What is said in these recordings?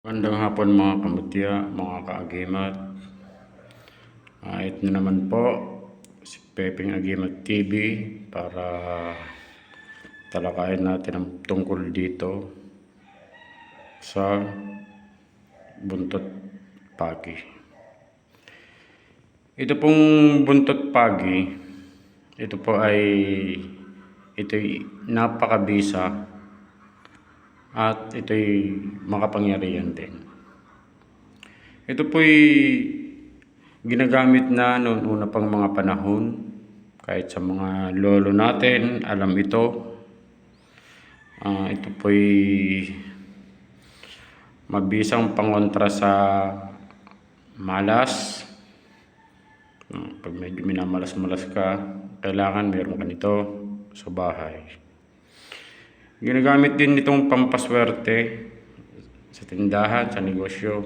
Magandang hapon mga kamutya, mga kaagimat. Ito na naman po si Pepeng Agimat TV para talakayin natin ang tungkol dito sa buntot pagi. Ito pong buntot pagi, ito'y napakabisa at ito'y makapangyarihan din. Ito po'y ginagamit na noon una pang mga panahon, kahit sa mga lolo natin, alam ito. Ito po'y mabisang pangontra sa malas. Pag medyo minamalas-malas ka, kailangan meron ka nito sa bahay. Ginagamit din itong pampaswerte sa tindahan, sa negosyo,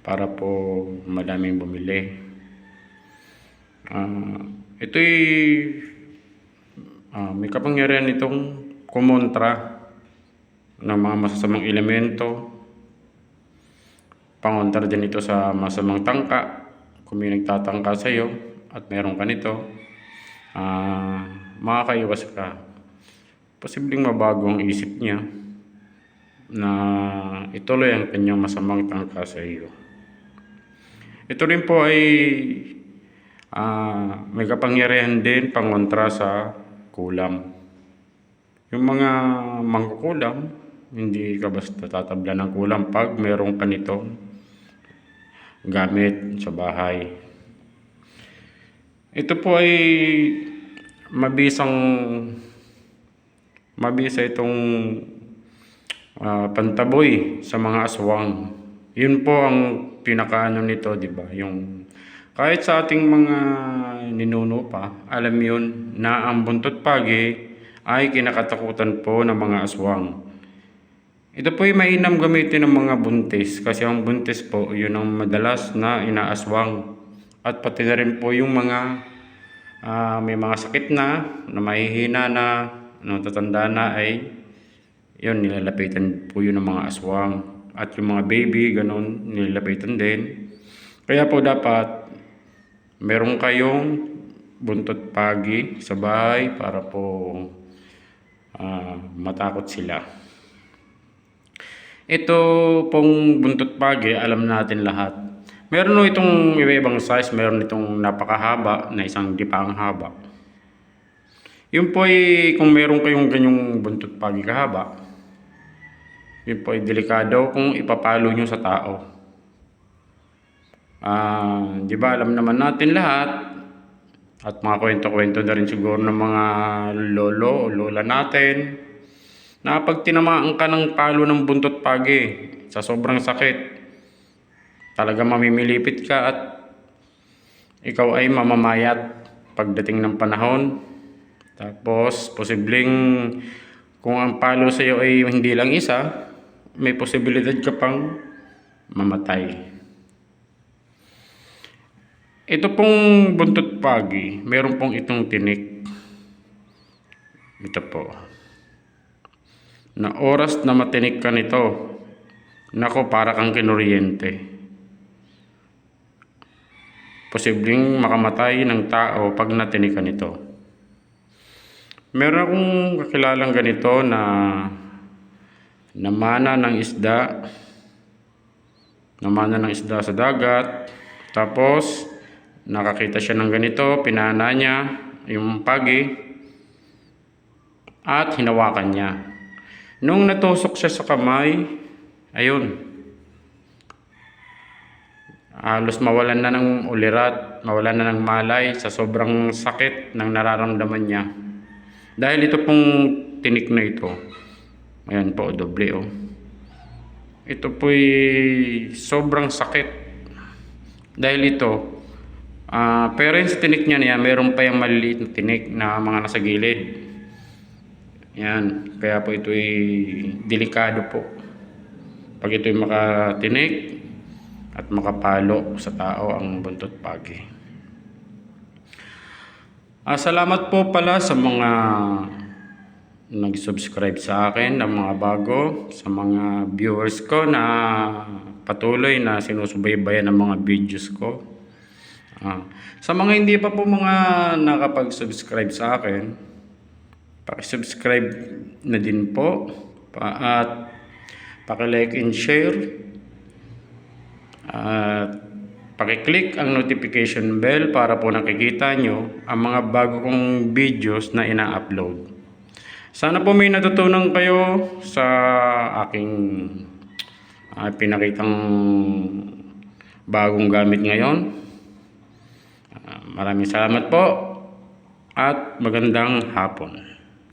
para po madaming bumili. Ito'y may kapangyarihan itong kumontra ng mga masasamang elemento. Pangontra din ito sa masamang tangka. Kung may nagtatangka sa iyo at meron ka nito, makakaiwas ka. Posibleng mabago ang isip niya na ituloy ang kanyang masamang tangka sa iyo. Ito rin po ay may kapangyarihan din pangontra sa kulam. Yung mga mangkukulam, hindi ka basta tatabla ng kulam pag meron ka nitong gamit sa bahay. Ito po ay mabisa itong pantaboy sa mga aswang. Yun po ang pinakaano nito, di ba? Yung kahit sa ating mga ninuno pa, alam yun na ang buntot pagi ay kinakatakutan po ng mga aswang. Ito po ay mainam gamitin ng mga buntis kasi ang buntis po yun ang madalas na inaaswang. At pati na rin po yung mga may mga sakit na mahihina na, natatanda na, ay yun, nilalapitan po yun ng mga aswang. At yung mga baby, ganun, nilalapitan din. Kaya po dapat meron kayong buntot pagi sa bahay para po matakot sila. Ito pong buntot pagi, alam natin lahat. Meron itong iba-ibang size, meron itong napakahaba na isang dipang haba. Yun po ay kung meron kayong ganyong buntot pagi kahaba, yun po ay delikado kung ipapalo nyo sa tao. Di ba alam naman natin lahat, at mga kwento-kwento na rin siguro ng mga lolo o lola natin, na pag tinamaan ka ng palo ng buntot pagi sa sobrang sakit, talaga mamimilipit ka at ikaw ay mamamayat pagdating ng panahon. Tapos posibleng kung ang palo sa iyo ay hindi lang isa, may posibilidad ka pang mamatay. Ito pong buntot pagi, meron pong itong tinik. Ito po. Na oras na matinik ka nito, nako, para kang kinuryente. Posibleng makamatay ng tao pag natinik ka nito. Meron akong kakilalang ganito na namana ng isda sa dagat. Tapos nakakita siya ng ganito, pinana niya yung pagi at hinawakan niya. Nung natusok siya sa kamay, ayun, halos mawalan na ng ulirat, mawalan na ng malay sa sobrang sakit ng nararamdaman niya. Dahil ito pong tinik na ito, ayan po, doble oh. Ito po'y sobrang sakit. Dahil ito, pero sa tinik niya meron pa yung maliliit na tinik na mga nasa gilid. Yan, kaya po ito'y delikado po. Pag ito'y makatinik at makapalo sa tao ang buntot pagi. Salamat po pala sa mga nag-subscribe sa akin ng mga bago, sa mga viewers ko na patuloy na sinusubaybayan ng mga videos ko. Sa mga hindi pa po mga nakapag-subscribe sa akin, paki-subscribe na din po at paki-like and share at paki-click ang notification bell para po nakikita nyo ang mga bago kong videos na ina-upload. Sana po may natutunan kayo sa aking pinakitang bagong gamit ngayon. Maraming salamat po at magandang hapon.